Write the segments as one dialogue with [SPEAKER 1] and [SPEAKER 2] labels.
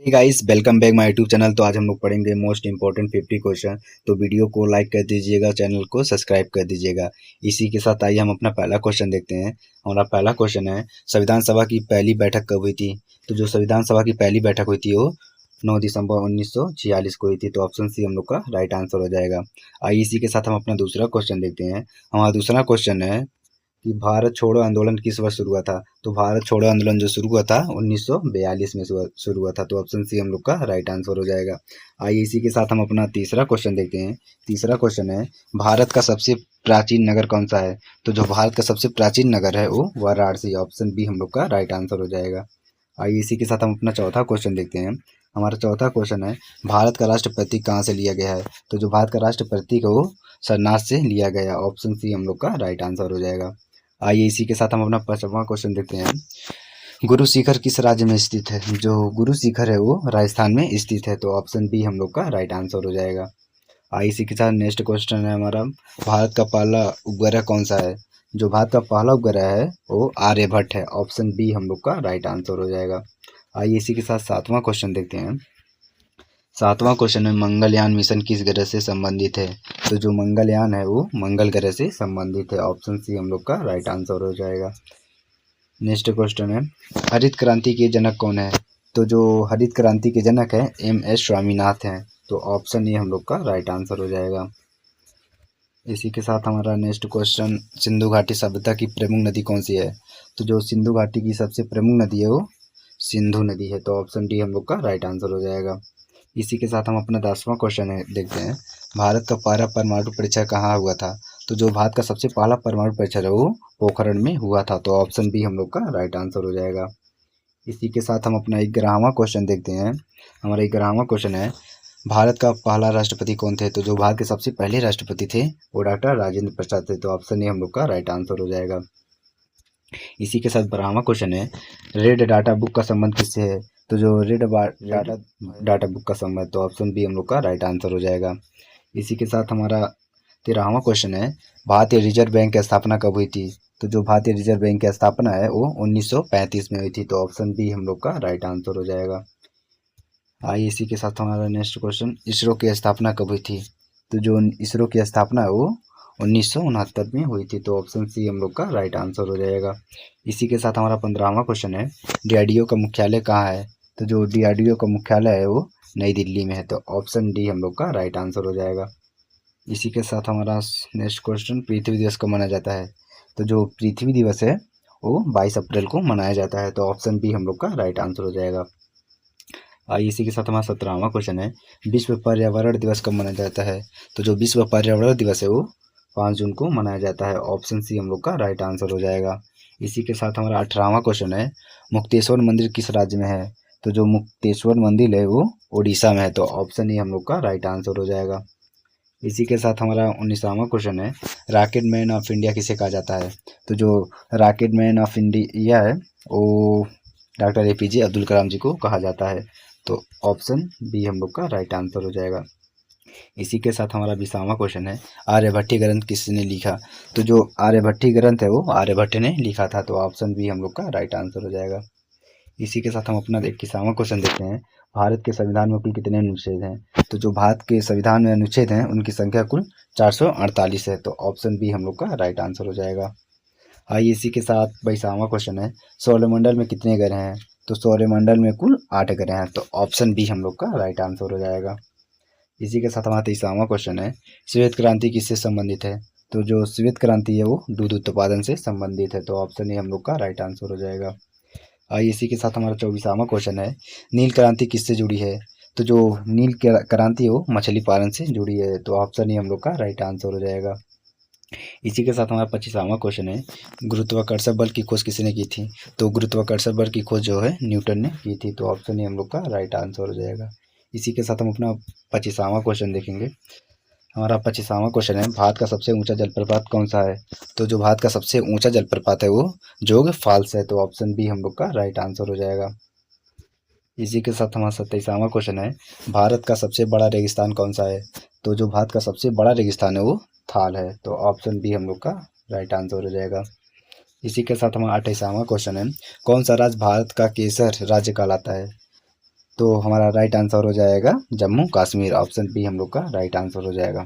[SPEAKER 1] Hey guys, welcome back my YouTube channel. तो आज हम लोग पढ़ेंगे मोस्ट इंपॉर्टेंट 50 क्वेश्चन। तो वीडियो को लाइक कर दीजिएगा, चैनल को सब्सक्राइब कर दीजिएगा। इसी के साथ आइए हम अपना पहला क्वेश्चन देखते हैं। हमारा पहला क्वेश्चन है, संविधान सभा की पहली बैठक कब हुई थी? तो जो संविधान सभा की पहली बैठक हुई थी वो 9 दिसंबर 1946 को हुई थी। तो ऑप्शन सी हम लोग का राइट आंसर हो जाएगा। आइए इसी के साथ हम अपना दूसरा क्वेश्चन देखते हैं। हमारा दूसरा क्वेश्चन है कि भारत छोड़ो आंदोलन किस वर्ष शुरू हुआ था? तो भारत छोड़ो आंदोलन जो शुरू हुआ था 1942 में शुरू हुआ था। तो ऑप्शन सी हम लोग का राइट आंसर हो जाएगा। आइए इसी के साथ हम अपना तीसरा क्वेश्चन देखते हैं। तीसरा क्वेश्चन है, भारत का सबसे प्राचीन नगर कौन सा है? तो जो भारत का सबसे प्राचीन नगर है वो वाराणसी। ऑप्शन बी हम लोग का राइट आंसर हो जाएगा। आइए इसी के साथ हम अपना चौथा क्वेश्चन देखते हैं। हमारा चौथा क्वेश्चन है, भारत का राष्ट्र प्रतीक कहाँ से लिया गया है? तो जो भारत का राष्ट्र प्रतीक है वो सरनाथ से लिया गया। ऑप्शन सी हम लोग का राइट आंसर हो जाएगा। आइए इसी के साथ हम अपना पांचवा क्वेश्चन देखते हैं। गुरु शिखर किस राज्य में स्थित है? जो गुरु शिखर है वो राजस्थान में स्थित है। तो ऑप्शन बी हम लोग का राइट आंसर हो जाएगा। आइए इसी के साथ नेक्स्ट क्वेश्चन है हमारा, भारत का पहला उपग्रह कौन सा है? जो भारत का पहला उपग्रह है वो आर्यभट्ट है। ऑप्शन बी हम लोग का राइट आंसर हो जाएगा। आइए इसी के साथ सातवां क्वेश्चन देखते हैं। सातवां क्वेश्चन में, मंगलयान मिशन किस ग्रह से संबंधित है? तो जो मंगलयान है वो मंगल ग्रह से संबंधित है। ऑप्शन सी हम लोग का राइट आंसर हो जाएगा। नेक्स्ट क्वेश्चन है, हरित क्रांति के जनक कौन है? तो जो हरित क्रांति के जनक है एम.एस. स्वामीनाथ हैं। तो ऑप्शन ए हम लोग का राइट आंसर हो जाएगा। इसी के साथ हमारा नेक्स्ट क्वेश्चन, सिंधु घाटी सभ्यता की प्रमुख नदी कौन सी है? तो जो सिंधु घाटी की सबसे प्रमुख नदी है वो सिंधु नदी है। तो ऑप्शन डी हम लोग का राइट आंसर हो जाएगा। इसी के साथ हम अपना 10वां क्वेश्चन है देखते हैं। भारत का पहला परमाणु परीक्षण कहाँ हुआ था? तो जो भारत का सबसे पहला परमाणु परीक्षण है वो पोखरण में हुआ था। तो ऑप्शन बी हम लोग का राइट आंसर हो जाएगा। इसी के साथ हम अपना 11वां क्वेश्चन देखते हैं। हमारा 11वां क्वेश्चन है, भारत का पहला राष्ट्रपति कौन थे? तो जो भारत के सबसे पहले राष्ट्रपति थे वो डॉक्टर राजेंद्र प्रसाद थे। तो ऑप्शन ए हम लोग का राइट आंसर हो जाएगा। इसी के साथ 12वां क्वेश्चन है, रेड डाटा बुक का संबंध किससे है? तो जो रेड डाटा डाटा बुक का संबंध, तो ऑप्शन बी हम लोग का राइट आंसर हो जाएगा। इसी के साथ हमारा 13वां क्वेश्चन है, भारतीय रिजर्व बैंक की स्थापना कब हुई थी? तो जो भारतीय रिजर्व बैंक की स्थापना है वो 1935 में हुई थी। तो ऑप्शन बी हम लोग का राइट आंसर हो जाएगा। आइए इसी के साथ हमारा नेक्स्ट क्वेश्चन, इसरो की स्थापना कब हुई थी? तो जो इसरो की स्थापना है वो 1969 में हुई थी। तो ऑप्शन सी हम लोग का राइट आंसर हो जाएगा। इसी के साथ हमारा 15वां क्वेश्चन है, डीआरडीओ का मुख्यालय कहाँ है? तो जो डीआरडीओ का मुख्यालय है वो नई दिल्ली में है। तो ऑप्शन डी हम लोग का राइट आंसर हो जाएगा। इसी के साथ हमारा नेक्स्ट क्वेश्चन, पृथ्वी दिवस कब मनाया जाता है? तो जो पृथ्वी दिवस है वो 22 अप्रैल को मनाया जाता है। तो ऑप्शन बी हम लोग का राइट आंसर हो जाएगा। आइए इसी के साथ हमारा 17वां क्वेश्चन है, विश्व पर्यावरण दिवस कब मनाया जाता है? तो जो विश्व पर्यावरण दिवस है वो 5 जून को मनाया जाता है। ऑप्शन सी हम लोग का राइट आंसर हो जाएगा। इसी के साथ हमारा 18वां क्वेश्चन है, मुक्तेश्वर मंदिर किस राज्य में है? तो जो मुक्तेश्वर मंदिर है वो उड़ीसा में है। तो ऑप्शन ए हम लोग का राइट आंसर हो जाएगा। इसी के साथ हमारा 19वां क्वेश्चन है, रॉकेट मैन ऑफ इंडिया किसे कहा जाता है? तो जो रॉकेट मैन ऑफ इंडिया है वो डॉक्टर एपीजे अब्दुल कलाम जी को कहा जाता है। तो ऑप्शन बी हम लोग का राइट आंसर हो जाएगा। इसी के साथ हमारा 20वां क्वेश्चन है, आर्यभट्टी ग्रंथ किसने लिखा? तो जो आर्यभट्टी ग्रंथ है वो आर्यभट्ट ने लिखा था। तो ऑप्शन बी हम लोग का राइट आंसर हो जाएगा। इसी के साथ हम अपना 21वां क्वेश्चन देखते हैं, भारत के संविधान में कुल कितने अनुच्छेद हैं? तो जो भारत के संविधान में अनुच्छेद हैं उनकी संख्या कुल 448 है। तो ऑप्शन बी हम लोग का राइट आंसर हो जाएगा। आइए इसी के साथ 22वां क्वेश्चन है, सौरमंडल में कितने ग्रह हैं? तो सौरमंडल में कुल 8 ग्रह हैं। तो ऑप्शन बी हम लोग का राइट आंसर हो जाएगा। इसी के साथ हमारा 23वां क्वेश्चन है, श्वेत क्रांति किससे संबंधित है? तो जो श्वेत क्रांति है वो दूध उत्पादन से संबंधित है। तो ऑप्शन ए हम लोग का राइट आंसर हो जाएगा। आइए इसी के साथ हमारा 24वां क्वेश्चन है, नील क्रांति किससे जुड़ी है? तो जो नील क्रांति है वो मछली पालन से जुड़ी है। तो ऑप्शन ए हम लोग का राइट आंसर हो जाएगा। इसी के साथ हमारा 25वां क्वेश्चन है, गुरुत्वाकर्षण बल की खोज किसने की थी? तो गुरुत्वाकर्षण बल की खोज जो है न्यूटन ने की थी। तो ऑप्शन ए हम लोग का राइट आंसर हो जाएगा। इसी के साथ हम अपना 25वां क्वेश्चन देखेंगे। हमारा 25वां क्वेश्चन है, भारत का सबसे ऊंचा जलप्रपात कौन सा है? तो जो भारत का सबसे ऊंचा जलप्रपात है वो जोग फॉल्स है। तो ऑप्शन बी हम लोग का राइट आंसर हो जाएगा। इसी के साथ हमारा 27वां क्वेश्चन है, भारत का सबसे बड़ा रेगिस्तान कौन सा है? तो जो भारत का सबसे बड़ा रेगिस्तान है वो थाल है। तो ऑप्शन बी हम लोग का राइट आंसर हो जाएगा। इसी के साथ हमारा 28वां क्वेश्चन है, कौन सा राज्य भारत का केसर राज्य कहलाता है? तो हमारा राइट आंसर हो जाएगा जम्मू कश्मीर। ऑप्शन बी हम लोग का राइट आंसर हो जाएगा,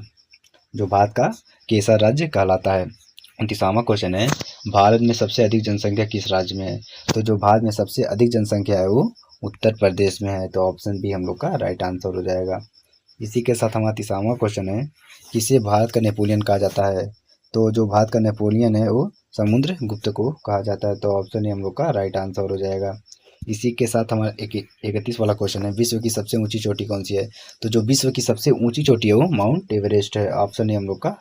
[SPEAKER 1] जो भारत का केसर राज्य कहलाता है। 29वां क्वेश्चन है, भारत में सबसे अधिक जनसंख्या किस राज्य में है? तो जो भारत में सबसे अधिक जनसंख्या है वो उत्तर प्रदेश में है। तो ऑप्शन बी हम लोग का राइट आंसर हो जाएगा। इसी के साथ हमारा 30वां क्वेश्चन है, किसे भारत का नेपोलियन कहा जाता है? तो जो भारत का नेपोलियन है वो समुद्र गुप्त को कहा जाता है। तो ऑप्शन ए हम लोग का राइट आंसर हो जाएगा। इसी के साथ हमारा 31 वाला क्वेश्चन है, विश्व की सबसे ऊंची चोटी कौन सी है? तो जो विश्व की सबसे ऊंची चोटी है वो माउंट एवरेस्ट है। ऑप्शन ए हम लोग का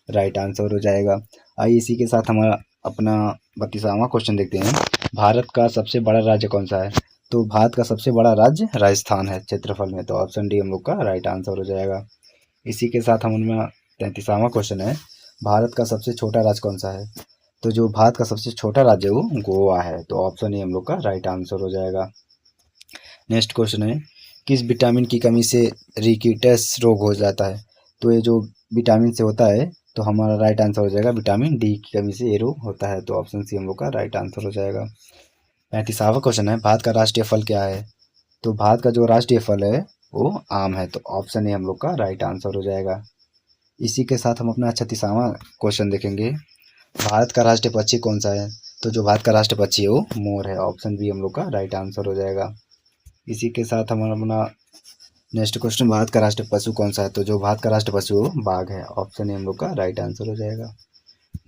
[SPEAKER 1] राइट आंसर हो जाएगा। आइए इसी के साथ हमारा अपना 32वां क्वेश्चन देखते हैं, भारत का सबसे बड़ा राज्य कौन सा है? तो भारत का सबसे बड़ा राज्य राजस्थान है क्षेत्रफल में। तो ऑप्शन डी हम लोग का राइट आंसर हो जाएगा। इसी के साथ हम उनमें 33वां क्वेश्चन है, भारत का सबसे छोटा राज्य कौन सा है? तो जो भारत का सबसे छोटा राज्य है वो गोवा है। तो ऑप्शन ए हम लोग का राइट आंसर हो जाएगा। नेक्स्ट क्वेश्चन है, किस विटामिन की कमी से रिकेटस रोग हो जाता है? तो ये जो विटामिन से होता है तो हमारा राइट आंसर हो जाएगा विटामिन डी की कमी से ये रोग होता है। तो ऑप्शन सी हम लोग का राइट आंसर हो जाएगा। 35वां क्वेश्चन है, भारत का राष्ट्रीय फल क्या है? तो भारत का जो राष्ट्रीय फल है वो आम है। तो ऑप्शन ए हम लोग का राइट आंसर हो जाएगा। इसी के साथ हम अपना 36वां क्वेश्चन देखेंगे, भारत का राष्ट्रीय पक्षी कौन सा है? तो जो भारत का राष्ट्रीय पक्षी है वो मोर है। ऑप्शन बी हम लोग का राइट आंसर हो जाएगा। इसी के साथ हम अपना नेक्स्ट क्वेश्चन, भारत का राष्ट्रीय पशु कौन सा है? तो जो भारत का राष्ट्रीय पशु है वो बाघ है। ऑप्शन ए हम लोग का राइट आंसर हो जाएगा।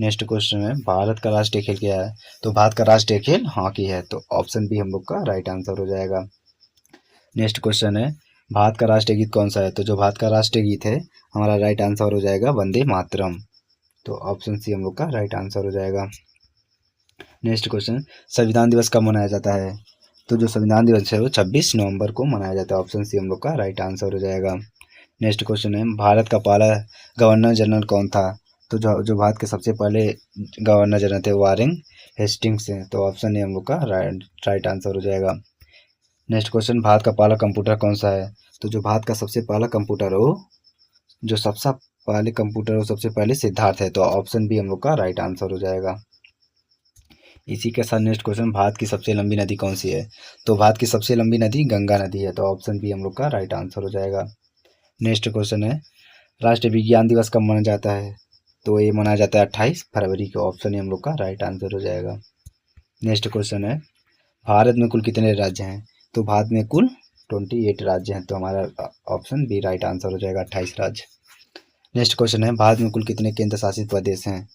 [SPEAKER 1] नेक्स्ट क्वेश्चन है, भारत का राष्ट्रीय खेल क्या है? तो भारत का राष्ट्रीय खेल हॉकी है। तो ऑप्शन बी हम लोग का राइट आंसर हो जाएगा। नेक्स्ट क्वेश्चन है, भारत का राष्ट्रीय गीत कौन सा है? तो जो भारत का राष्ट्रीय गीत है हमारा राइट आंसर हो जाएगा वंदे मातरम। तो ऑप्शन सी हम लोग का राइट आंसर हो जाएगा। नेक्स्ट क्वेश्चन, संविधान दिवस कब मनाया जाता है? तो जो संविधान दिवस है वो 26 नवंबर को मनाया जाता है। ऑप्शन सी हम लोग का राइट आंसर हो जाएगा। नेक्स्ट क्वेश्चन है, भारत का पहला गवर्नर जनरल कौन था? तो जो भारत के सबसे पहले गवर्नर जनरल थे वारेन हेस्टिंग्स हैं। तो ऑप्शन ए हम लोग का राइट आंसर हो जाएगा। नेक्स्ट क्वेश्चन, भारत का पहला कंप्यूटर कौन सा है? तो जो भारत का सबसे पहला कंप्यूटर हो जो सबसे पहले कंप्यूटर हो सबसे पहले सिद्धार्थ है। तो ऑप्शन बी हम लोग का राइट आंसर हो जाएगा। इसी के साथ नेक्स्ट क्वेश्चन, भारत की सबसे लंबी नदी कौन सी है? तो भारत की सबसे लंबी नदी गंगा नदी है। तो ऑप्शन बी हम लोग का राइट आंसर हो जाएगा। नेक्स्ट क्वेश्चन है, राष्ट्रीय विज्ञान दिवस कब मनाया जाता है? तो ये मनाया जाता है 28 फरवरी को। ऑप्शन ए हम लोग का राइट आंसर हो जाएगा। नेक्स्ट क्वेश्चन है, भारत में कुल कितने राज्य हैं? तो भारत में कुल 28 राज्य हैं। तो हमारा ऑप्शन बी राइट आंसर हो जाएगा, 28 राज्य। नेक्स्ट क्वेश्चन है, भारत में कुल कितने केंद्र शासित प्रदेश हैं?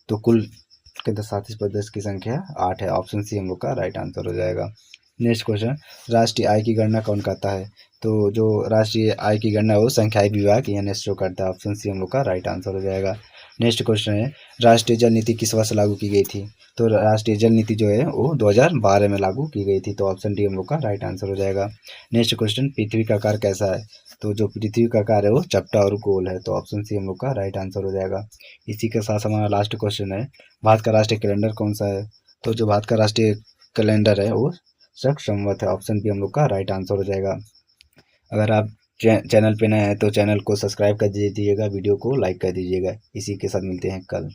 [SPEAKER 1] तो कुल केंद्र शासित प्रदेश की संख्या 8 है। ऑप्शन सी हम लोग का राइट आंसर हो जाएगा। नेक्स्ट क्वेश्चन, राष्ट्रीय आय की गणना कौन करता है? तो जो राष्ट्रीय आय की गणना है वो संख्याई विभाग NSO करता है। ऑप्शन सी हम लोग का राइट आंसर हो जाएगा। नेक्स्ट क्वेश्चन है, राष्ट्रीय जल नीति किस वर्ष लागू की गई थी? तो राष्ट्रीय जल नीति जो है वो 2012 में लागू की गई थी। तो ऑप्शन डी हम लोग का राइट आंसर हो जाएगा। नेक्स्ट क्वेश्चन, पृथ्वी का आकार कैसा है? तो जो पृथ्वी का आकार है वो चपटा और गोल है। तो ऑप्शन सी हम लोग का राइट आंसर हो जाएगा। इसी के साथ हमारा लास्ट क्वेश्चन है, भारत का राष्ट्रीय कैलेंडर कौन सा है? तो जो भारत का राष्ट्रीय कैलेंडर है वो शक संवत है। ऑप्शन बी हम लोग का राइट आंसर हो जाएगा। अगर आप चैनल पे नए हैं तो चैनल को सब्सक्राइब कर दीजिएगा, वीडियो को लाइक कर दीजिएगा। इसी के साथ मिलते हैं कल।